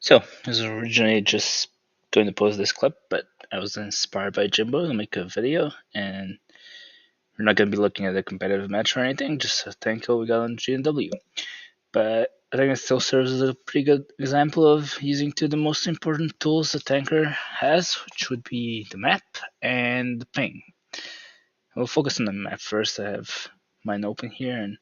So, I was originally just going to post this clip, but I was inspired by Jimbo to make a video, and we're not going to be looking at a competitive match or anything, just a tanko we got on GNW. But I think it still serves as a pretty good example of using two of the most important tools a tanker has, which would be the map and the ping. We'll focus on the map first. I have mine open here, and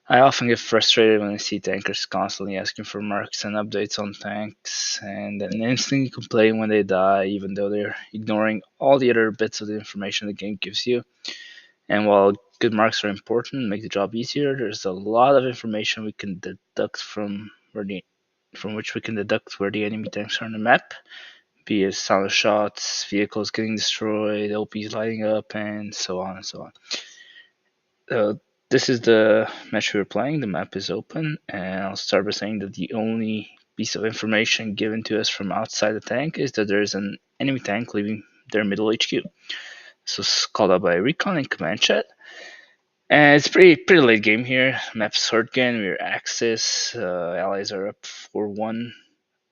I often get frustrated when I see tankers constantly asking for marks and updates on tanks, and then instantly complain when they die, even though they're ignoring all the other bits of the information the game gives you. And while good marks are important and make the job easier, there's a lot of information we can deduct from which we can deduct where the enemy tanks are on the map, be it sound of shots, vehicles getting destroyed, LPs lighting up, and so on and so on. Uh, this is the match we were playing. The map is open, and I'll start by saying that the only piece of information given to us from outside the tank is that there is an enemy tank leaving their middle HQ. This was called out by Recon in command chat, and it's pretty late game here. Map's Hurtgen, we're Axis, allies are up 4-1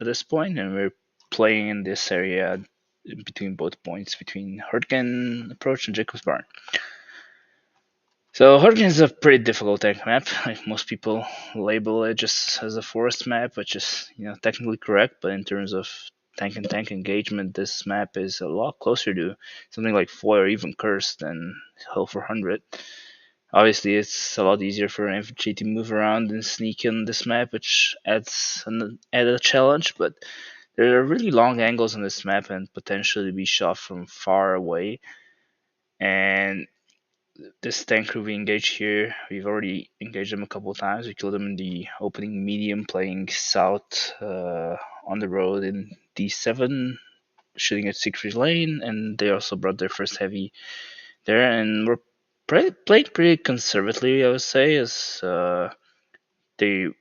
at this point, and we're playing in this area between both points between Hurtgen approach and Jacob's Barn. So Hurricane is a pretty difficult tank map. Like most people label it just as a forest map, which is technically correct, but in terms of tank and tank engagement, this map is a lot closer to something like Foy or even Curse than Hill 400. Obviously, it's a lot easier for an infantry to move around and sneak in this map, which adds an added challenge. But there are really long angles on this map and potentially be shot from far away. And this tank crew we engaged here, we've already engaged them a couple of times. We killed them in the opening medium, playing south on the road in D7, shooting at Siegfried Lane, and they also brought their first heavy there. And we're playing pretty conservatively, I would say, as we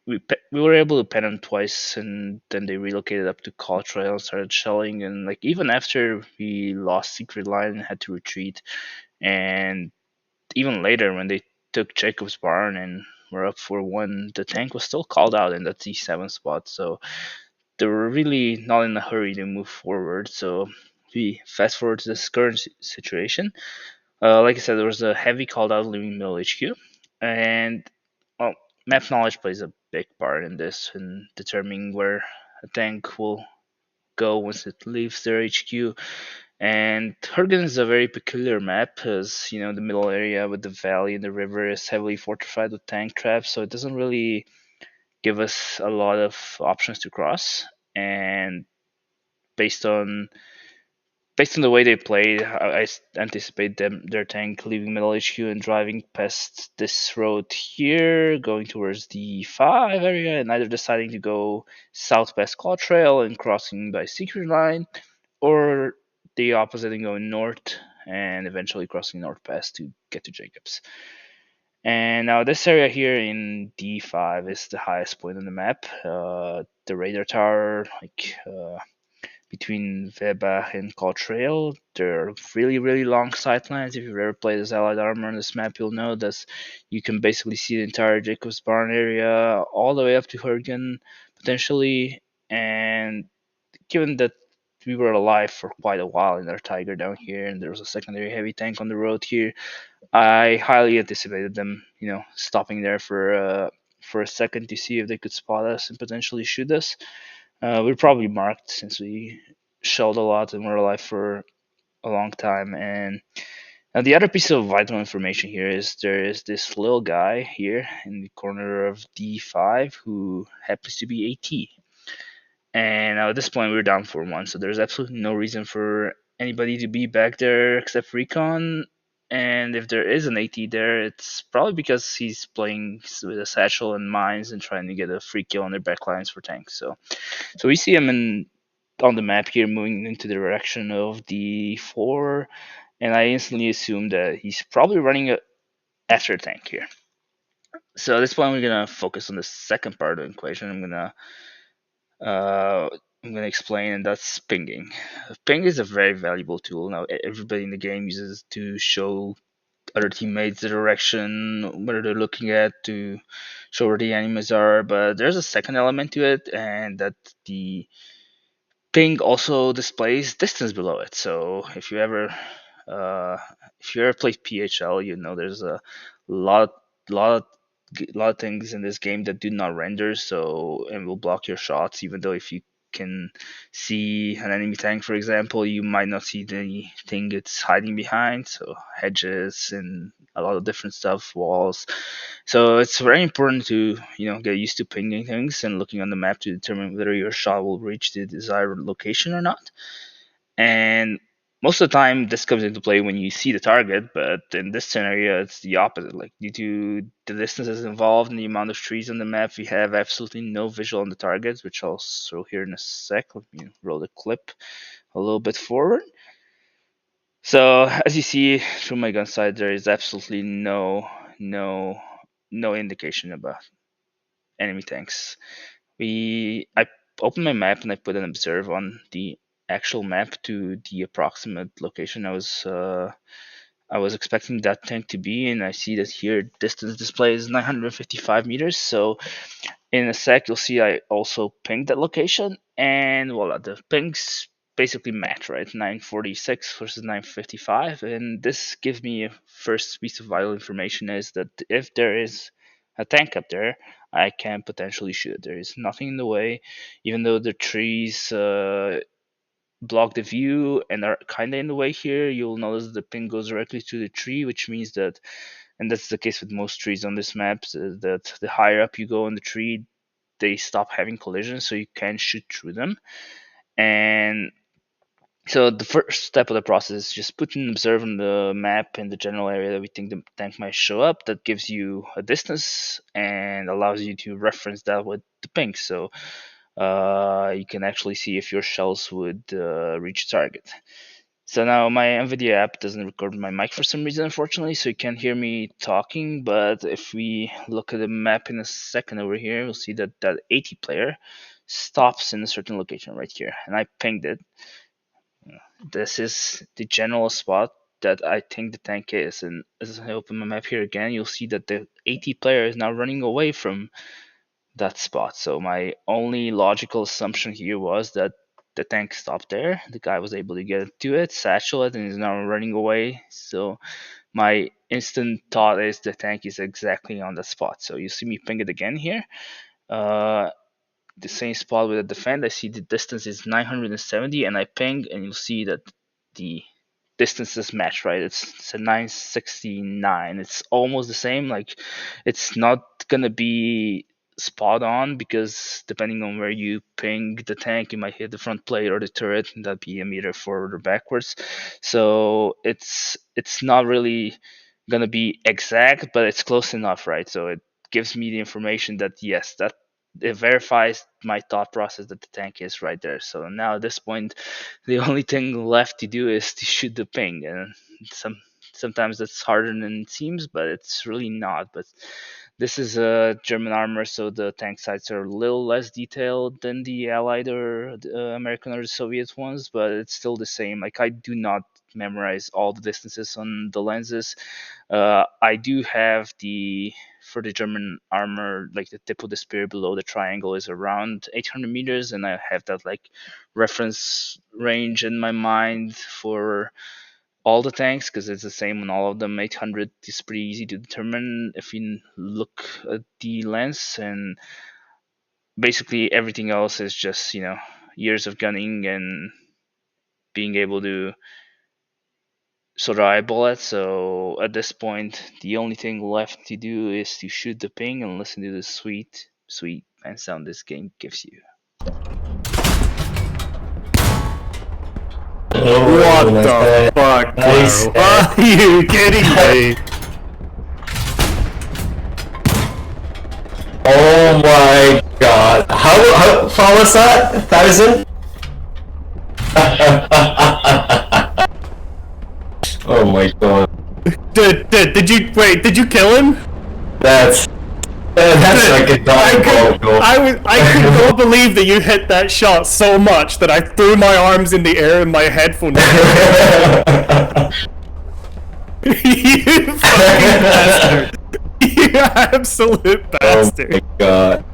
were able to pen them twice, and then they relocated up to Call Trail and started shelling. And like even after we lost Secret Line and had to retreat, and even later when they took Jacob's Barn and were up 4-1, the tank was still called out in that T7 spot. So they were really not in a hurry to move forward. So we fast forward to this current situation. Like I said, there was a heavy called out leaving middle HQ, and well, map knowledge plays a big part in this in determining where a tank will go once it leaves their HQ. And Hurgen is a very peculiar map, as the middle area with the valley and the river is heavily fortified with tank traps, so it doesn't really give us a lot of options to cross. And based on based on the way they played, I anticipate their tank leaving middle HQ and driving past this road here, going towards the 5 area, and either deciding to go southwest Claw Trail and crossing by Secret Line, or the opposite and going north and eventually crossing North Pass to get to Jacobs. And now this area here in D5 is the highest point on the map. The radar tower, between Webach and Trail, there are really long sightlines. If you've ever played as Allied Armor on this map, you'll know that you can basically see the entire Jacobs Barn area all the way up to Hurgen, potentially. And given that we were alive for quite a while in our Tiger down here, and there was a secondary heavy tank on the road here, I highly anticipated them, stopping there for a second to see if they could spot us and potentially shoot us. We're probably marked since we shelled a lot and were alive for a long time. And now the other piece of vital information here is there is this little guy here in the corner of D5 who happens to be AT. And now at this point, we're down 4-1, so there's absolutely no reason for anybody to be back there except Recon. And if there is an AT there, it's probably because he's playing with a satchel and mines and trying to get a free kill on their backlines for tanks. So we see him on the map here, moving into the direction of the 4, and I instantly assume that he's probably running after a tank here. So at this point, we're gonna focus on the second part of the equation. Uh, I'm gonna explain, and that's pinging. Ping is a very valuable tool. Now everybody in the game uses it to show other teammates the direction, where they're looking at to show where the enemies are. But there's a second element to it, and that the ping also displays distance below it. So uh, if you ever played PHL, you know there's a lot lot lot of things in this game that do not render, so and will block your shots. Even though if you can see an enemy tank, for example, you might not see the thing it's hiding behind. So hedges and a lot of different stuff, walls. So it's very important to get used to pinging things and looking on the map to determine whether your shot will reach the desired location or not. And most of the time, this comes into play when you see the target, but in this scenario, it's the opposite. Like, due to the distances involved and the amount of trees on the map, we have absolutely no visual on the targets, which I'll show here in a sec. Let me roll the clip a little bit forward. So, as you see through my gun sight, there is absolutely no indication about enemy tanks. I opened my map and I put an observe on the actual map to the approximate location I was expecting that tank to be, and I see that here distance display is 955 meters. So in a sec, you'll see I also pinged that location, and voila, the pings basically match, right? 946 versus 955, and this gives me a first piece of vital information is that if there is a tank up there, I can potentially shoot it. There is nothing in the way, even though the trees block the view and are kind of in the way here. You'll notice the ping goes directly to the tree, which means that, and that's the case with most trees on this map, that the higher up you go in the tree, they stop having collisions, so you can shoot through them. And so the first step of the process is just put an observe on the map in the general area that we think the tank might show up. That gives you a distance and allows you to reference that with the ping. So you can actually see if your shells would reach target. So now my NVIDIA app doesn't record my mic for some reason, unfortunately, so you can't hear me talking. But if we look at the map in a second over here, we'll see that that 80 player stops in a certain location right here, and I pinged it. This is the general spot that I think the tank is, and as I open my map here again, you'll see that the 80 player is now running away from that spot. So my only logical assumption here was that the tank stopped there. The guy was able to get to it, satchel it, and is now running away. So my instant thought is the tank is exactly on that spot. So you see me ping it again here. The same spot with the defend. I see the distance is 970, and I ping, and you'll see that the distances match, right? It's a 969. It's almost the same. Like, it's not gonna be spot on because depending on where you ping the tank, you might hit the front plate or the turret, and that'd be a meter forward or backwards. So it's not really gonna be exact, but it's close enough, right? So it gives me the information that yes, that it verifies my thought process that the tank is right there. So now at this point, the only thing left to do is to shoot the ping, and sometimes that's harder than it seems, but it's really not. But this is a German armor, so the tank sights are a little less detailed than the Allied or the American or the Soviet ones, but it's still the same. Like, I do not memorize all the distances on the lenses. I do have for the German armor, like the tip of the spear below the triangle is around 800 meters, and I have that like reference range in my mind for all the tanks because it's the same on all of them. 800 is pretty easy to determine if you look at the lens, and basically everything else is just years of gunning and being able to sort of eyeball it. So at this point, the only thing left to do is to shoot the ping and listen to the sweet man sound this game gives you. What the fuck, bro? Are you kidding me? Oh my god. How far was that? 1,000? Oh my god. Did you kill him? That's like a diabolical. I could not believe that you hit that shot so much that I threw my arms in the air and my headphone. You fucking bastard! You absolute bastard! Oh my god.